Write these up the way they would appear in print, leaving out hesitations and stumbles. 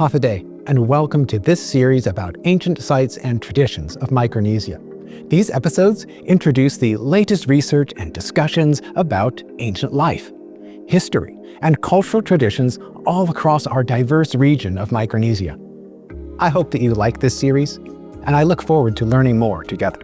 Hafa Adai, and welcome to this series about ancient sites and traditions of Micronesia. These episodes introduce the latest research and discussions about ancient life, history, and cultural traditions all across our diverse region of Micronesia. I hope that you like this series, and I look forward to learning more together.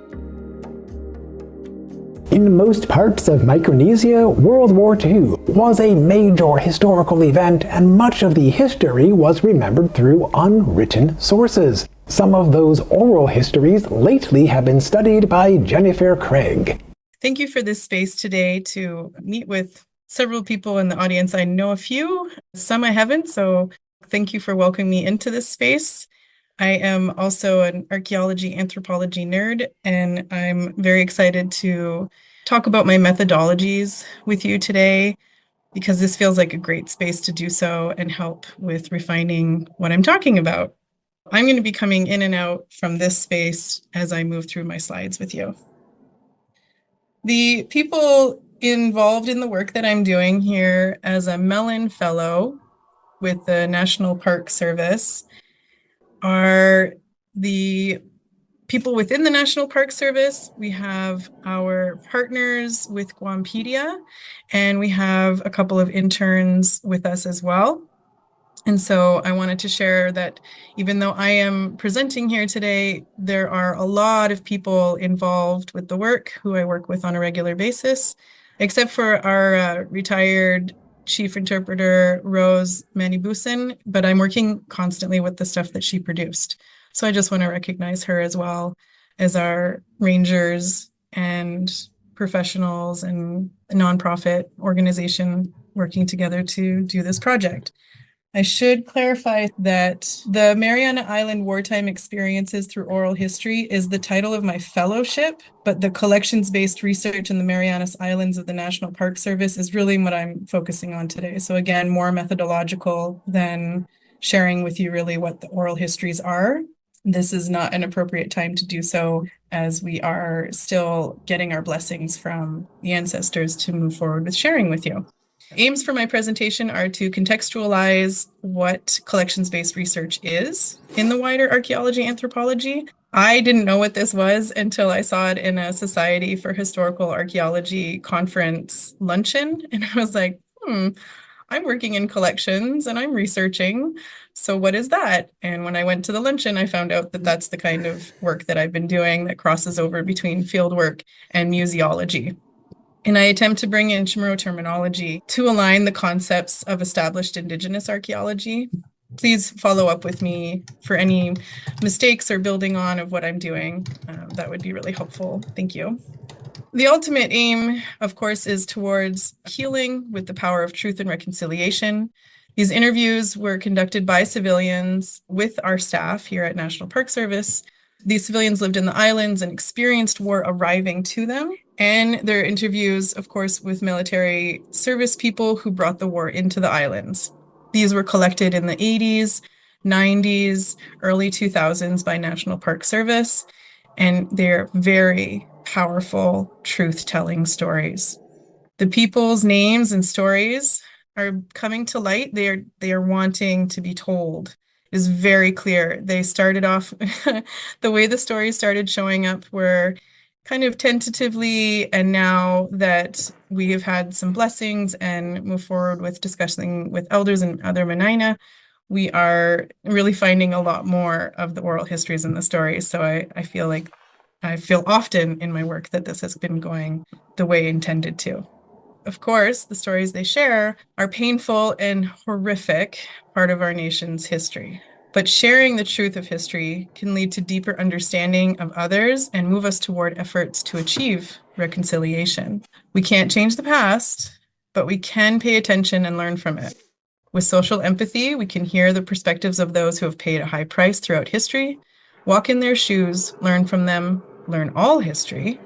In most parts of Micronesia, World War II was a major historical event, and much of the history was remembered through unwritten sources. Some of those oral histories lately have been studied by Jennifer Craig. Thank you for this space today to meet with several people in the audience. I know a few, some I haven't, so thank you for welcoming me into this space. I am also an archaeology anthropology nerd, and I'm very excited to talk about my methodologies with you today because this feels like a great space to do so and help with refining what I'm talking about. I'm going to be coming in and out from this space as I move through my slides with you. The people involved in the work that I'm doing here as a Mellon Fellow with the National Park Service are the people within the National Park Service. We have our partners with Guampedia, and we have a couple of interns with us as well. And so I wanted to share that even though I am presenting here today, there are a lot of people involved with the work who I work with on a regular basis, except for our retired chief interpreter, Rose Manibusan, but I'm working constantly with the stuff that she produced. So I just want to recognize her as well as our rangers and professionals and a nonprofit organization working together to do this project. I should clarify that the Mariana Island Wartime Experiences Through Oral History is the title of my fellowship, but the collections-based research in the Marianas Islands of the National Park Service is really what I'm focusing on today. So again, more methodological than sharing with you really what the oral histories are. This is not an appropriate time to do so, as we are still getting our blessings from the ancestors to move forward with sharing with you. Aims for my presentation are to contextualize what collections-based research is in the wider archaeology anthropology. I didn't know what this was until I saw it in a Society for Historical Archaeology conference luncheon, and I was like, I'm working in collections and I'm researching. So what is that? And when I went to the luncheon, I found out that that's the kind of work that I've been doing that crosses over between fieldwork and museology. And I attempt to bring in Chamorro terminology to align the concepts of established Indigenous archaeology. Please follow up with me for any mistakes or building on of what I'm doing. That would be really helpful. Thank you. The ultimate aim, of course, is towards healing with the power of truth and reconciliation. These interviews were conducted by civilians with our staff here at National Park Service. These civilians lived in the islands and experienced war arriving to them. And there are interviews, of course, with military service people who brought the war into the islands. These were collected in the 80s, 90s, early 2000s by National Park Service, and they're very powerful truth-telling stories. The people's names and stories are coming to light. They are wanting to be told. It is very clear. They started off, the way the stories started showing up were kind of tentatively, and now that we have had some blessings and move forward with discussing with elders and other Menaina, we are really finding a lot more of the oral histories and the stories. So I feel often in my work that this has been going the way intended to. Of course, the stories they share are painful and horrific part of our nation's history. But sharing the truth of history can lead to deeper understanding of others and move us toward efforts to achieve reconciliation. We can't change the past, but we can pay attention and learn from it. With social empathy, we can hear the perspectives of those who have paid a high price throughout history, walk in their shoes, learn from them, learn all history,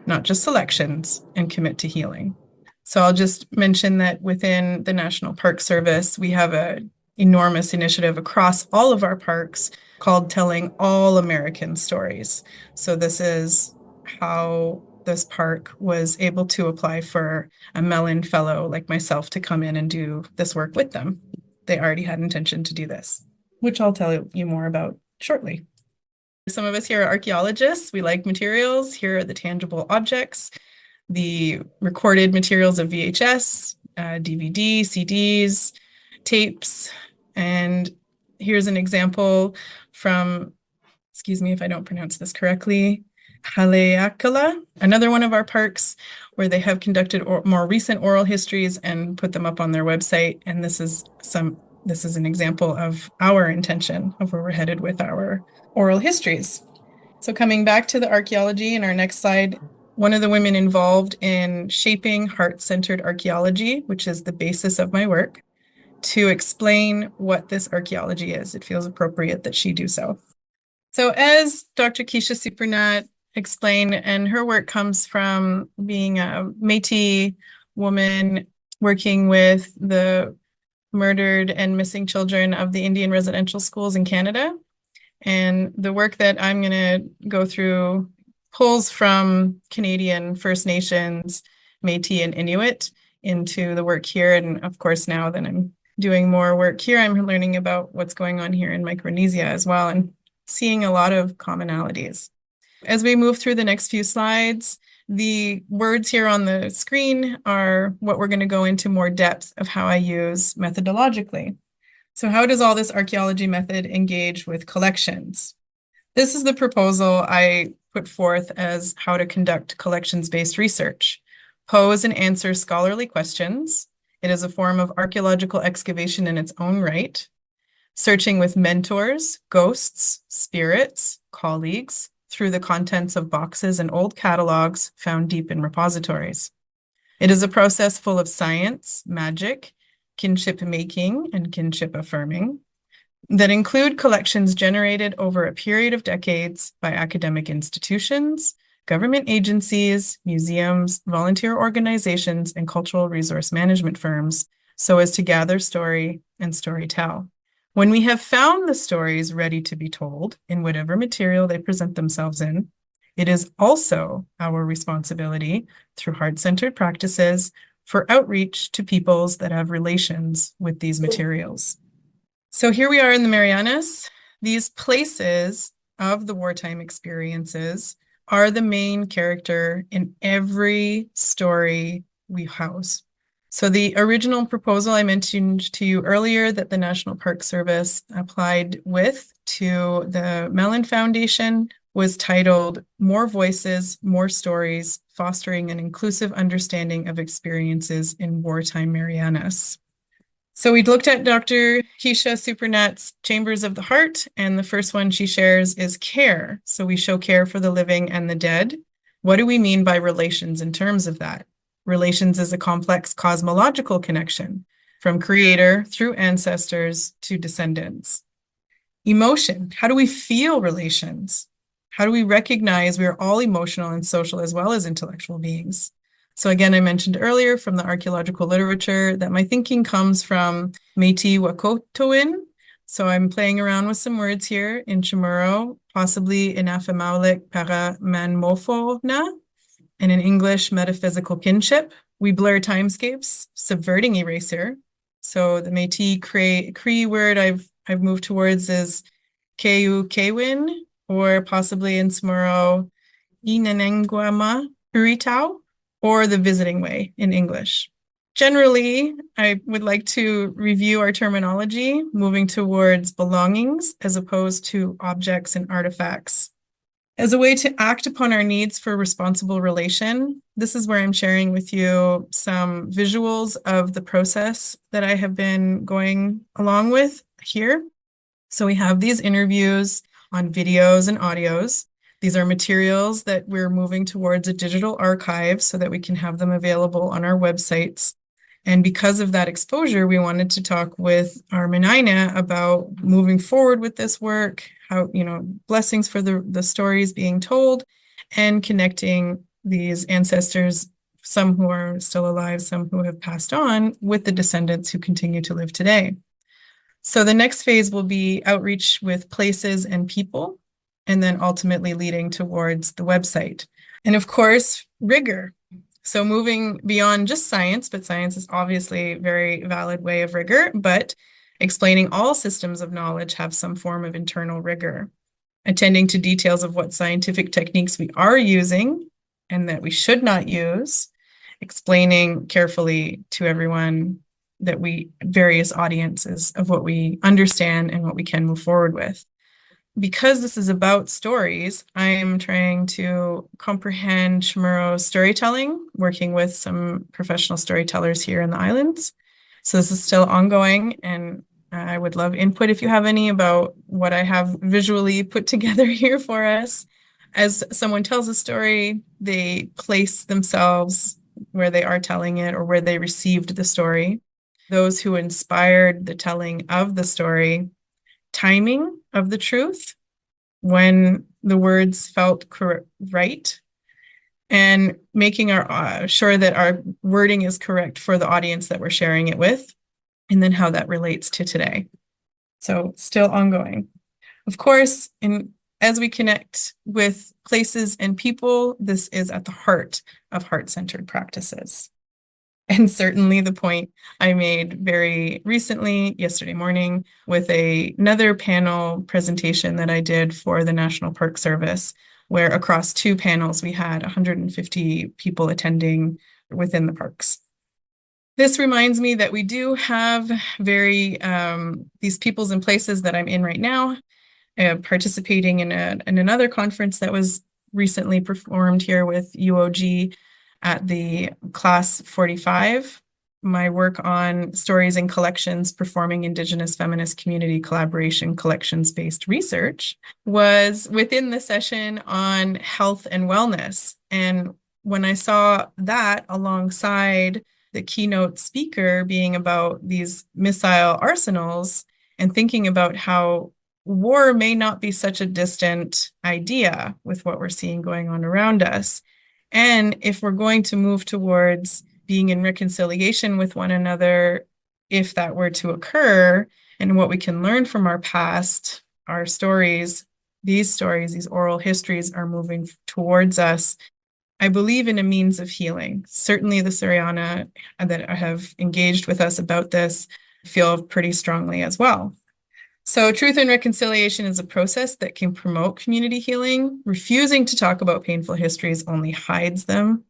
not just selections, and commit to healing. So I'll just mention that within the National Park Service, we have an enormous initiative across all of our parks called Telling All American Stories. So this is how this park was able to apply for a Mellon Fellow like myself to come in and do this work with them. They already had intention to do this. which I'll tell you more about shortly. Some of us here are archaeologists. We like materials. Here are the tangible objects, the recorded materials of VHS, DVD, CDs, tapes. And here's an example from, excuse me if I don't pronounce this correctly, Haleakala, another one of our parks where they have conducted more recent oral histories and put them up on their website. And this is an example of our intention of where we're headed with our oral histories. So coming back to the archaeology in our next slide, one of the women involved in shaping heart-centered archaeology, which is the basis of my work, to explain what this archaeology is. It feels appropriate that she do so. So as Dr. Keisha Supernat explained, and her work comes from being a Métis woman working with the murdered and missing children of the Indian residential schools in Canada. And the work that I'm going to go through pulls from Canadian First Nations, Métis, and Inuit into the work here. And of course, now that I'm doing more work here, I'm learning about what's going on here in Micronesia as well and seeing a lot of commonalities. As we move through the next few slides, the words here on the screen are what we're going to go into more depth of how I use methodologically. So how does all this archaeology method engage with collections? This is the proposal I put forth as how to conduct collections-based research. Pose and answer scholarly questions. It is a form of archaeological excavation in its own right. Searching with mentors, ghosts, spirits, colleagues, through the contents of boxes and old catalogs found deep in repositories. It is a process full of science, magic, kinship making, and kinship affirming that include collections generated over a period of decades by academic institutions, government agencies, museums, volunteer organizations, and cultural resource management firms, so as to gather story and story tell. When we have found the stories ready to be told in whatever material they present themselves in, it is also our responsibility through heart-centered practices for outreach to peoples that have relations with these materials. So here we are in the Marianas. These places of the wartime experiences are the main character in every story we house. So the original proposal I mentioned to you earlier that the National Park Service applied with to the Mellon Foundation was titled More Voices, More Stories, Fostering an Inclusive Understanding of Experiences in Wartime Marianas. So we looked at Dr. Keisha Supernat's Chambers of the Heart, and the first one she shares is care. So we show care for the living and the dead. What do we mean by relations in terms of that? Relations is a complex cosmological connection from creator through ancestors to descendants. Emotion, how do we feel relations? How do we recognize we are all emotional and social as well as intellectual beings? So again, I mentioned earlier from the archaeological literature that my thinking comes from Métis Wahkohtowin. So I'm playing around with some words here in Chamorro, possibly Inafamaulik para Manmofona, and in English, metaphysical kinship. We blur timescapes, subverting eraser. So the Métis Cree word I've moved towards is Keu Kewin, or possibly in Chamorro, Inanenguama Puritau, or the visiting way in English. Generally, I would like to review our terminology, moving towards belongings as opposed to objects and artifacts. As a way to act upon our needs for responsible relation, this is where I'm sharing with you some visuals of the process that I have been going along with here. So we have these interviews on videos and audios. These are materials that we're moving towards a digital archive so that we can have them available on our websites. And because of that exposure, we wanted to talk with our Menaina about moving forward with this work, how, blessings for the stories being told, and connecting these ancestors, some who are still alive, some who have passed on, with the descendants who continue to live today. So the next phase will be outreach with places and people, and then ultimately leading towards the website. And of course, rigor. So moving beyond just science, but science is obviously a very valid way of rigor, but explaining all systems of knowledge have some form of internal rigor, attending to details of what scientific techniques we are using and that we should not use, explaining carefully to everyone that various audiences of what we understand and what we can move forward with. Because this is about stories, I am trying to comprehend Chamorro storytelling, working with some professional storytellers here in the islands. So this is still ongoing, and I would love input if you have any about what I have visually put together here for us. As someone tells a story, they place themselves where they are telling it or where they received the story. Those who inspired the telling of the story, timing of the truth, when the words felt right, and making sure that our wording is correct for the audience that we're sharing it with, and then how that relates to today. So still ongoing. Of course, as we connect with places and people, this is at the heart of heart-centered practices. And certainly the point I made very recently, yesterday morning, with another panel presentation that I did for the National Park Service, where across 2 panels we had 150 people attending within the parks. This reminds me that we do have these peoples and places that I'm in right now, participating in another conference that was recently performed here with UOG at the Class 45. My work on stories and collections performing Indigenous feminist community collaboration collections-based research was within the session on health and wellness. And when I saw that alongside the keynote speaker being about these missile arsenals and thinking about how war may not be such a distant idea with what we're seeing going on around us. And if we're going to move towards being in reconciliation with one another, if that were to occur, and what we can learn from our past, our stories, these oral histories are moving towards us. I believe in a means of healing. Certainly the Suryana that have engaged with us about this feel pretty strongly as well. So truth and reconciliation is a process that can promote community healing. Refusing to talk about painful histories only hides them.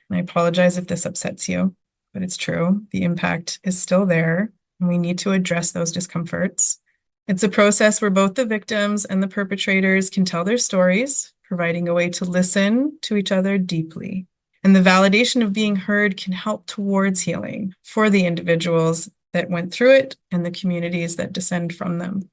And I apologize if this upsets you, but it's true. The impact is still there, and we need to address those discomforts. It's a process where both the victims and the perpetrators can tell their stories, providing a way to listen to each other deeply. And the validation of being heard can help towards healing for the individuals that went through it and the communities that descend from them.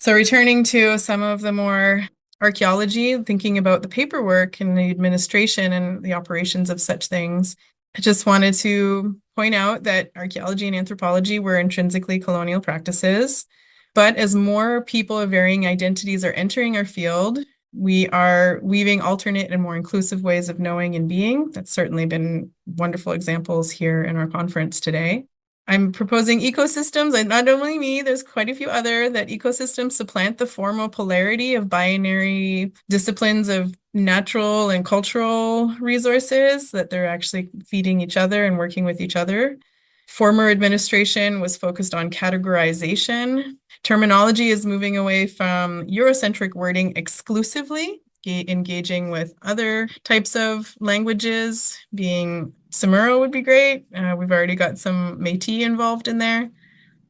So returning to some of the more archaeology, thinking about the paperwork and the administration and the operations of such things, I just wanted to point out that archaeology and anthropology were intrinsically colonial practices. But as more people of varying identities are entering our field, we are weaving alternate and more inclusive ways of knowing and being. That's certainly been wonderful examples here in our conference today. I'm proposing ecosystems, and not only me, there's quite a few other, that ecosystems supplant the formal polarity of binary disciplines of natural and cultural resources, that they're actually feeding each other and working with each other. Former administration was focused on categorization. Terminology is moving away from Eurocentric wording exclusively, engaging with other types of languages. Being Chamorro would be great. We've already got some Métis involved in there.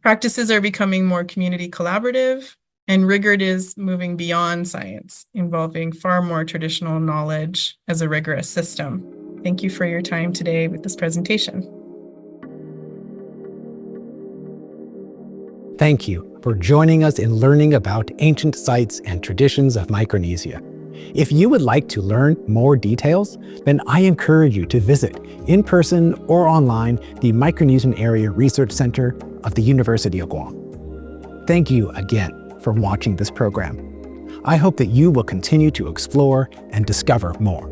Practices are becoming more community collaborative, and rigor is moving beyond science, involving far more traditional knowledge as a rigorous system. Thank you for your time today with this presentation. Thank you for joining us in learning about ancient sites and traditions of Micronesia. If you would like to learn more details, then I encourage you to visit, in person or online, the Micronesian Area Research Center of the University of Guam. Thank you again for watching this program. I hope that you will continue to explore and discover more.